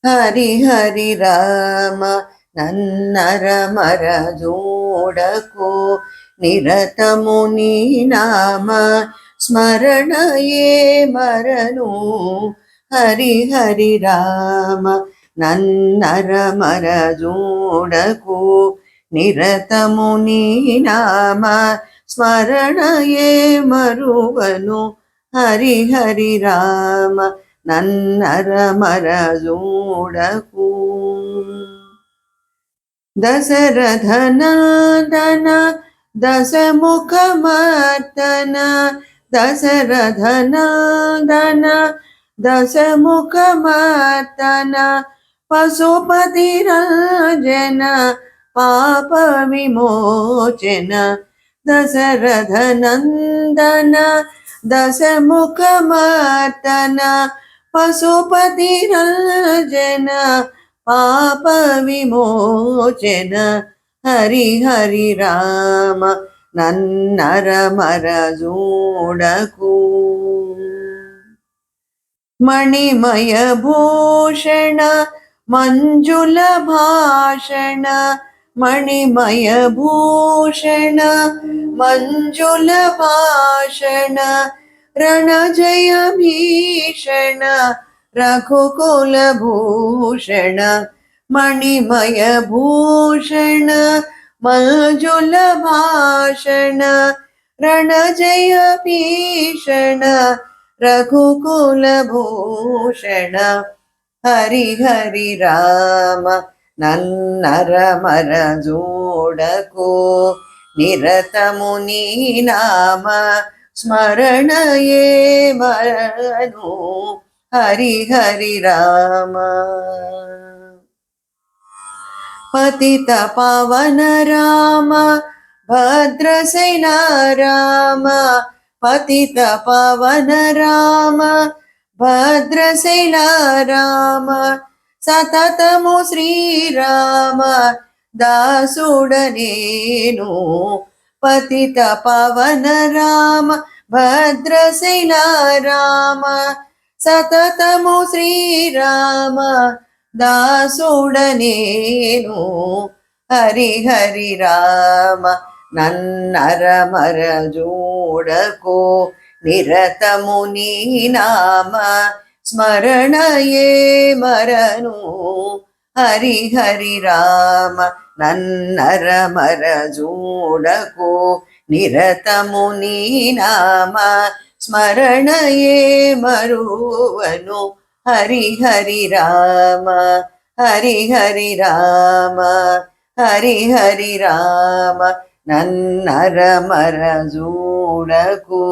హరి హరి రామ నన్నర మర జోడకు నిరతము నీ నామ స్మరణయే మరను. హరి హరి రామ నన్నర మర జోడకు నిరతము నీ నామ స్మరణయే మరువను. హరి హరి రామ నన్నర మర జోడకు. దశరథ నందన దశముఖ మర్దన దశరథ నందన దశముఖ మర్దన పశుపతి రంజన పాప విమోచన. దశరథ నందన దశముఖ మర్దన పశుపతి రంజన పాప విమోచన. హరి హరి రామ నన్నర మర జోడకు. మణిమయ భూషణ మంజుల భాషణ మణిమయ భూషణ మంజుల భాషణ రణజయ భీషణ రఘుకుల భూషణ. మణిమయ భూషణ మంజుల భాషణ రణజయ భీషణ రఘుకుల భూషణ. హరి హరి రామ నన్నర మర జోడకు నిరతము నీ నామ స్మరణయే మరను. హరి హరి రామ. పతిత పవన రామ భద్రసేన రామ పతిత పవన రామ భద్రసేన రామ సతతము శ్రీరామ దాసుడనేను. పతిత పవన రామ భద్రసేన రామ సతతము శ్రీరామ దాసుడనేను. హరి హరి రామ నన్నర మర జోడకు నిరతము నీ నామ స్మరణయే మరను. హరి హరి రామ నన్నర మర జోడకు నిరతము నీ నామ స్మరణయే మరువను. హరి హరి రామ హరి హరి రామ హరి హరి రామ నన్నర మర జోడకు.